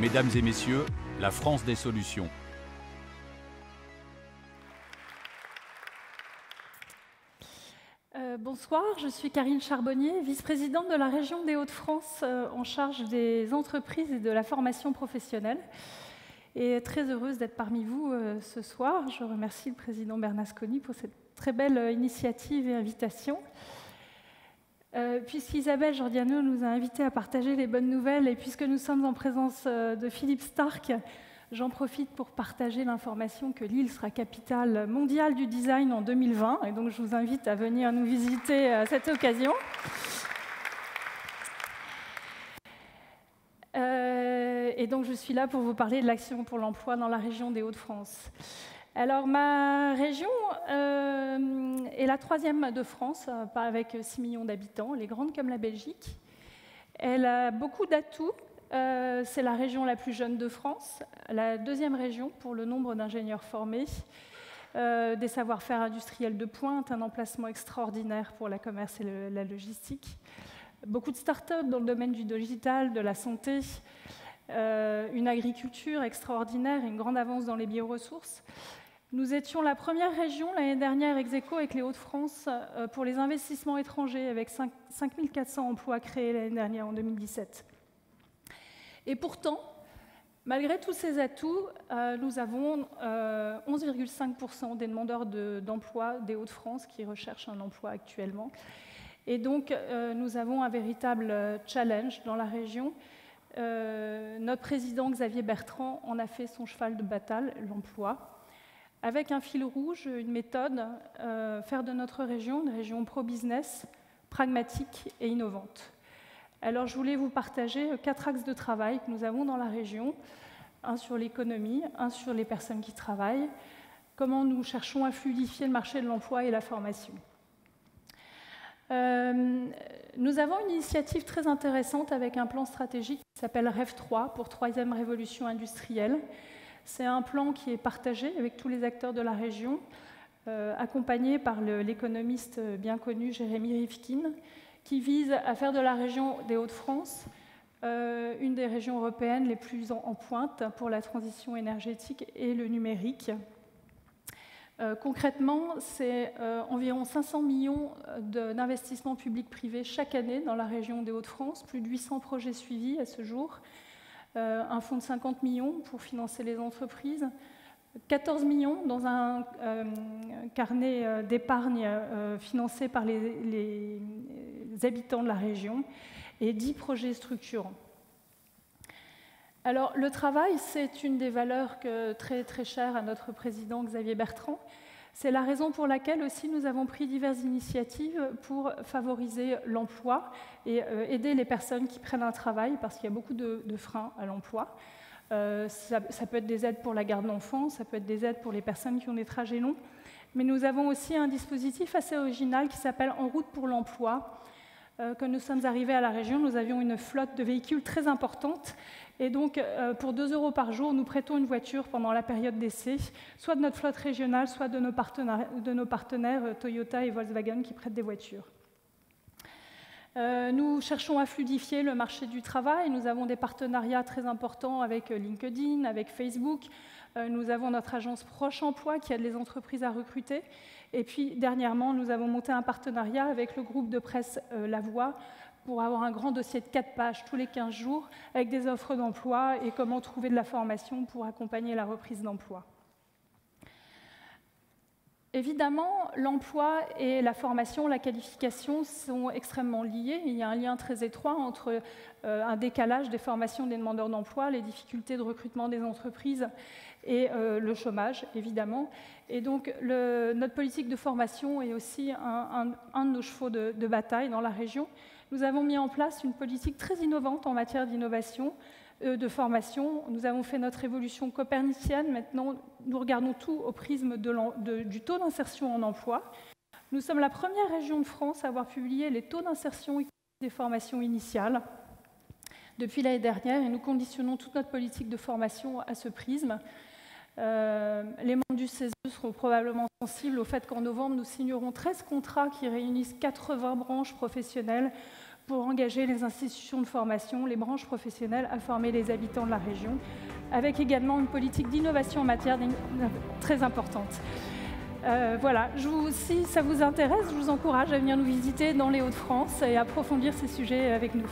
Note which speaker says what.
Speaker 1: Mesdames et messieurs, la France des solutions.
Speaker 2: Bonsoir, je suis Karine Charbonnier, vice-présidente de la région des Hauts-de-France en charge des entreprises et de la formation professionnelle. Et très heureuse d'être parmi vous ce soir. Je remercie le président Bernasconi pour cette très belle initiative et invitation. Puisqu'Isabelle Giordano nous a invités à partager les bonnes nouvelles et puisque nous sommes en présence de Philippe Starck, j'en profite pour partager l'information que Lille sera capitale mondiale du design en 2020. Et donc, je vous invite à venir nous visiter à cette occasion. Et donc, je suis là pour vous parler de l'action pour l'emploi dans la région des Hauts-de-France. Alors, ma région est la troisième de France, pas avec 6 millions d'habitants, elle est grande comme la Belgique. Elle a beaucoup d'atouts. C'est la région la plus jeune de France, la deuxième région pour le nombre d'ingénieurs formés, des savoir-faire industriels de pointe, un emplacement extraordinaire pour la commerce et la logistique, beaucoup de start-up dans le domaine du digital, de la santé, une agriculture extraordinaire et une grande avance dans les bioressources. Nous étions la première région l'année dernière ex aequo avec les Hauts-de-France pour les investissements étrangers, avec 5 400 emplois créés l'année dernière en 2017. Et pourtant, malgré tous ces atouts, nous avons 11,5% des demandeurs d'emploi des Hauts-de-France qui recherchent un emploi actuellement. Et donc, nous avons un véritable challenge dans la région. Notre président Xavier Bertrand en a fait son cheval de bataille, l'emploi, avec un fil rouge, une méthode, faire de notre région une région pro-business, pragmatique et innovante. Alors, je voulais vous partager 4 axes de travail que nous avons dans la région. Un sur l'économie, un sur les personnes qui travaillent, comment nous cherchons à fluidifier le marché de l'emploi et la formation. Nous avons une initiative très intéressante avec un plan stratégique qui s'appelle REV 3 pour 3e révolution industrielle. C'est un plan qui est partagé avec tous les acteurs de la région, accompagné par l'économiste bien connu Jérémy Rifkin, qui vise à faire de la région des Hauts-de-France une des régions européennes les plus en pointe pour la transition énergétique et le numérique. Concrètement, c'est environ 500 millions d'investissements publics-privés chaque année dans la région des Hauts-de-France, plus de 800 projets suivis à ce jour, un fonds de 50 millions pour financer les entreprises, 14 millions dans un carnet d'épargne financé par les habitants de la région et 10 projets structurants. Alors, le travail, c'est une des valeurs très, très chères à notre président Xavier Bertrand. C'est la raison pour laquelle aussi nous avons pris diverses initiatives pour favoriser l'emploi et aider les personnes qui prennent un travail, parce qu'il y a beaucoup de freins à l'emploi. Ça peut être des aides pour la garde d'enfants, ça peut être des aides pour les personnes qui ont des trajets longs, mais nous avons aussi un dispositif assez original qui s'appelle En route pour l'emploi. Quand nous sommes arrivés à la région, nous avions une flotte de véhicules très importante, et donc pour 2 € par jour, nous prêtons une voiture pendant la période d'essai, soit de notre flotte régionale, soit de nos partenaires Toyota et Volkswagen qui prêtent des voitures. Nous cherchons à fluidifier le marché du travail. Nous avons des partenariats très importants avec LinkedIn, avec Facebook. Nous avons notre agence Proche Emploi qui aide les entreprises à recruter. Et puis, dernièrement, nous avons monté un partenariat avec le groupe de presse La Voix pour avoir un grand dossier de 4 pages tous les 15 jours avec des offres d'emploi et comment trouver de la formation pour accompagner la reprise d'emploi. Évidemment, l'emploi et la formation, la qualification sont extrêmement liés. Il y a un lien très étroit entre un décalage des formations des demandeurs d'emploi, les difficultés de recrutement des entreprises et le chômage, évidemment. Et donc, notre politique de formation est aussi un de nos chevaux de bataille dans la région. Nous avons mis en place une politique très innovante en matière d'innovation, de formation. Nous avons fait notre révolution copernicienne. Maintenant, nous regardons tout au prisme du taux d'insertion en emploi. Nous sommes la première région de France à avoir publié les taux d'insertion des formations initiales depuis l'année dernière, et nous conditionnons toute notre politique de formation à ce prisme. Les membres du CESE seront probablement sensibles au fait qu'en novembre, nous signerons 13 contrats qui réunissent 80 branches professionnelles pour engager les institutions de formation, les branches professionnelles à former les habitants de la région, avec également une politique d'innovation en matière très importante. Voilà, si ça vous intéresse, je vous encourage à venir nous visiter dans les Hauts-de-France et approfondir ces sujets avec nous.